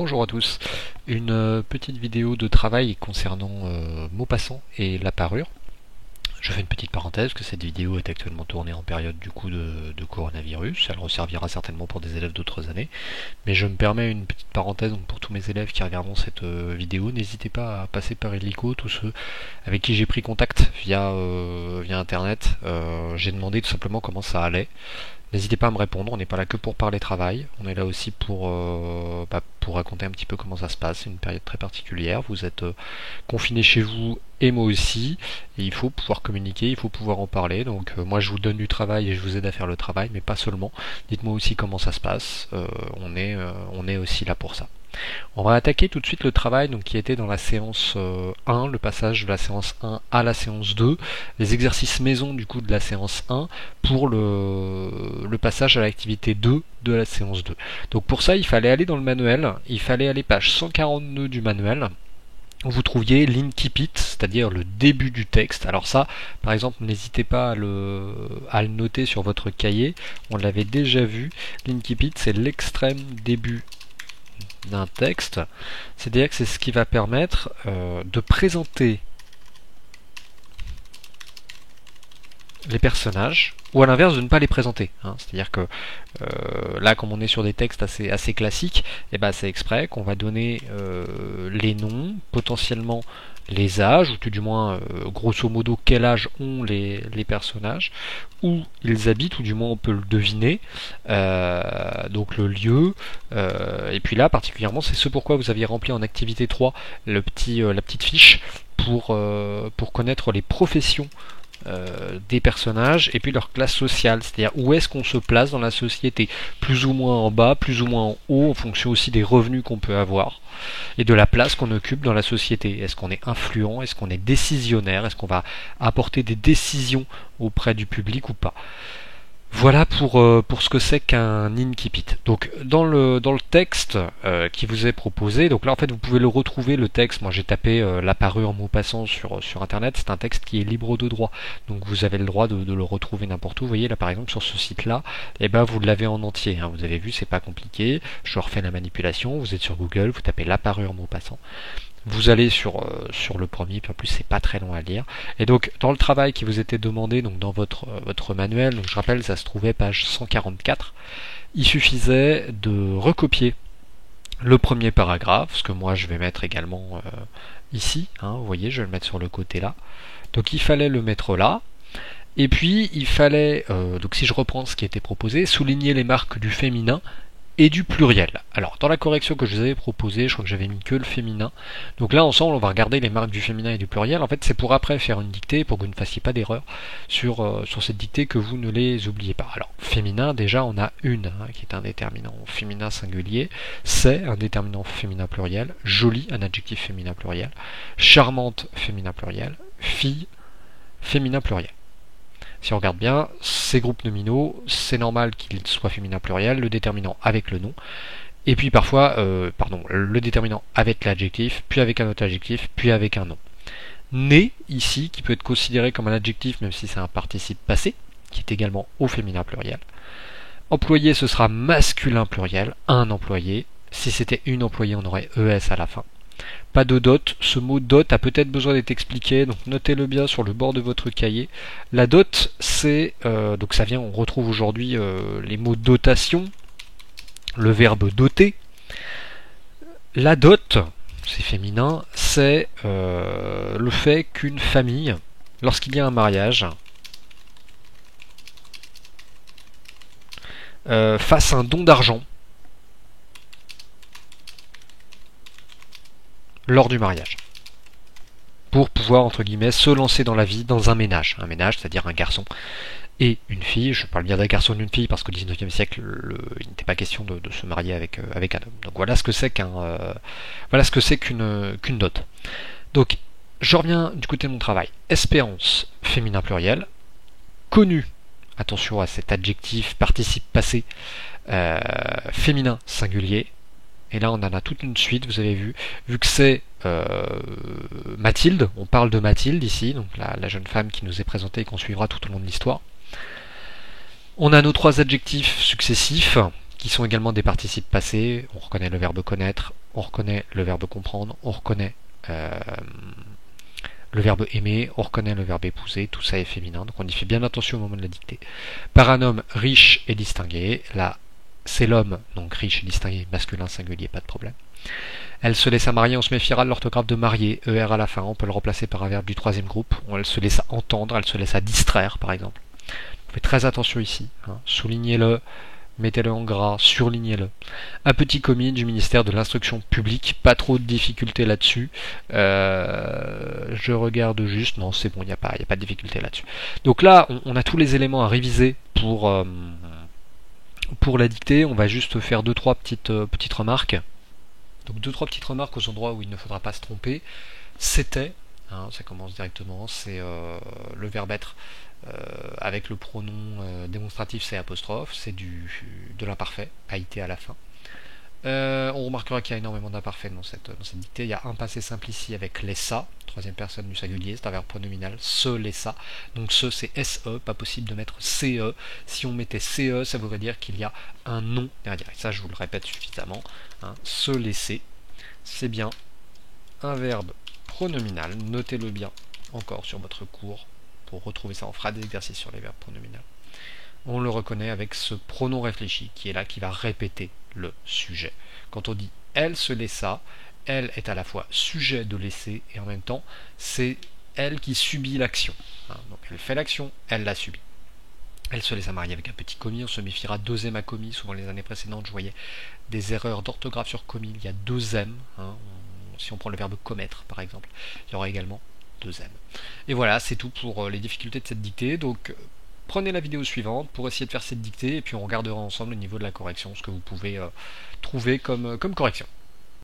Bonjour à tous, une petite vidéo de travail concernant Maupassant et la parure. Je fais une petite parenthèse que cette vidéo est actuellement tournée en période du coup de coronavirus. Elle resservira certainement pour des élèves d'autres années. Mais je me permets une petite parenthèse donc pour tous mes élèves qui regarderont cette vidéo. N'hésitez pas à passer par Illico, tous ceux avec qui j'ai pris contact via internet. J'ai demandé tout simplement comment ça allait. N'hésitez pas à me répondre, on n'est pas là que pour parler travail, on est là aussi pour raconter un petit peu comment ça se passe. C'est une période très particulière, vous êtes confinés chez vous et moi aussi, et il faut pouvoir communiquer, il faut pouvoir en parler. Donc moi je vous donne du travail et je vous aide à faire le travail, mais pas seulement. Dites-moi aussi comment ça se passe, on est aussi là pour ça. On va attaquer tout de suite le travail donc, qui était dans la séance 1, le passage de la séance 1 à la séance 2, les exercices maison du coup de la séance 1 pour le passage à l'activité 2 de la séance 2. Donc pour ça il fallait aller dans le manuel, il fallait aller page 142 du manuel, où vous trouviez l'incipit, c'est-à-dire le début du texte. Alors ça, par exemple, n'hésitez pas à le noter sur votre cahier, on l'avait déjà vu, l'incipit c'est l'extrême début d'un texte, c'est-à-dire que c'est ce qui va permettre de présenter les personnages, ou à l'inverse de ne pas les présenter. C'est-à-dire que là, comme on est sur des textes assez classiques, et ben c'est exprès qu'on va donner les noms, potentiellement les âges, ou tout du moins, grosso modo, quel âge ont les personnages, où ils habitent, ou du moins on peut le deviner, donc le lieu, et puis là, particulièrement, c'est ce pourquoi vous aviez rempli en activité 3 la petite fiche pour connaître les professions des personnages et puis leur classe sociale, c'est-à-dire où est-ce qu'on se place dans la société, plus ou moins en bas, plus ou moins en haut, en fonction aussi des revenus qu'on peut avoir et de la place qu'on occupe dans la société. Est-ce qu'on est influent, est-ce qu'on est décisionnaire, est-ce qu'on va apporter des décisions auprès du public ou pas. Voilà pour ce que c'est qu'un incipit. Donc dans le texte qui vous est proposé, donc là en fait vous pouvez le retrouver, le texte, moi j'ai tapé la parure Maupassant sur internet, c'est un texte qui est libre de droit, donc vous avez le droit de le retrouver n'importe où. Vous voyez là par exemple sur ce site là, et ben vous l'avez en entier, vous avez vu, c'est pas compliqué, je refais la manipulation, vous êtes sur Google, vous tapez la parure Maupassant. Vous allez sur le premier, puis en plus c'est pas très long à lire. Et donc dans le travail qui vous était demandé, donc dans votre manuel, donc je rappelle ça se trouvait page 144, il suffisait de recopier le premier paragraphe, ce que moi je vais mettre également ici, vous voyez, je vais le mettre sur le côté là. Donc il fallait le mettre là. Et puis il fallait, donc si je reprends ce qui était proposé, souligner les marques du féminin et du pluriel. Alors, dans la correction que je vous avais proposée, je crois que j'avais mis que le féminin. Donc là, ensemble, on va regarder les marques du féminin et du pluriel. En fait, c'est pour après faire une dictée, pour que vous ne fassiez pas d'erreur sur cette dictée, que vous ne les oubliez pas. Alors, féminin, déjà, on a une, qui est un déterminant féminin singulier. C'est un déterminant féminin pluriel. Jolie, un adjectif féminin pluriel. Charmante, féminin pluriel. Fille, féminin pluriel. Si on regarde bien, ces groupes nominaux, c'est normal qu'ils soient féminin pluriel, le déterminant avec le nom, et puis parfois, le déterminant avec l'adjectif, puis avec un autre adjectif, puis avec un nom. Né, ici, qui peut être considéré comme un adjectif, même si c'est un participe passé, qui est également au féminin pluriel. Employé, ce sera masculin pluriel, un employé. Si c'était une employée, on aurait ES à la fin. Pas de dot, ce mot dot a peut-être besoin d'être expliqué, donc notez-le bien sur le bord de votre cahier. La dot, c'est, donc ça vient, on retrouve aujourd'hui les mots dotation, le verbe doter. La dot, c'est féminin, c'est le fait qu'une famille, lorsqu'il y a un mariage, fasse un don d'argent lors du mariage, pour pouvoir, entre guillemets, se lancer dans la vie, dans un ménage, c'est-à-dire un garçon et une fille. Je parle bien d'un garçon et d'une fille parce qu'au XIXe siècle, il n'était pas question de se marier avec un homme. Donc voilà ce que c'est qu'une dot. Donc je reviens du côté de mon travail. Espérance, féminin pluriel. Connu, attention à cet adjectif participe passé, féminin singulier. Et là, on en a toute une suite, vous avez vu que c'est Mathilde, on parle de Mathilde ici, donc la jeune femme qui nous est présentée et qu'on suivra tout au long de l'histoire. On a nos trois adjectifs successifs, qui sont également des participes passés. On reconnaît le verbe connaître, on reconnaît le verbe comprendre, on reconnaît le verbe aimer, on reconnaît le verbe épouser, tout ça est féminin, donc on y fait bien attention au moment de la dictée. Par un homme riche et distingué, là c'est l'homme, donc riche et distingué, masculin singulier, pas de problème. Elle se laissa marier, on se méfiera de l'orthographe de marier, ER à la fin, on peut le remplacer par un verbe du troisième groupe, elle se laissa entendre, elle se laissa distraire par exemple. Faites très attention ici, hein. Soulignez-le, mettez-le en gras, surlignez-le. Un petit commis du ministère de l'instruction publique, pas trop de difficultés là-dessus. Je regarde juste, non c'est bon, il n'y a pas de difficulté là-dessus. Donc là, on a tous les éléments à réviser pour la dictée. On va juste faire 2-3 petites remarques. Donc 2-3 petites remarques aux endroits où il ne faudra pas se tromper. C'était, hein, ça commence directement, c'est le verbe être avec le pronom démonstratif c'est apostrophe, c'est de l'imparfait, AIT à la fin. On remarquera qu'il y a énormément d'imparfaits dans cette dictée. Il y a un passé simple ici avec laissa, troisième personne du singulier, c'est un verbe pronominal, se laissa. Donc ce c'est SE, pas possible de mettre CE. Si on mettait CE, ça voudrait dire qu'il y a un nom derrière. Et ça je vous le répète suffisamment. Hein. Se laisser, c'est bien un verbe pronominal. Notez-le bien encore sur votre cours. Pour retrouver ça, on fera des exercices sur les verbes pronominaux. On le reconnaît avec ce pronom réfléchi qui est là, qui va répéter le sujet. Quand on dit elle se laissa, elle est à la fois sujet de laisser et en même temps c'est elle qui subit l'action. Donc elle fait l'action, elle la subit. Elle se laissa marier avec un petit commis, on se méfiera deuxième à commis. Souvent les années précédentes je voyais des erreurs d'orthographe sur commis, il y a deuxième. Si on prend le verbe commettre par exemple, il y aura également deuxième. Et voilà, c'est tout pour les difficultés de cette dictée. Donc prenez la vidéo suivante pour essayer de faire cette dictée et puis on regardera ensemble au niveau de la correction ce que vous pouvez trouver comme correction.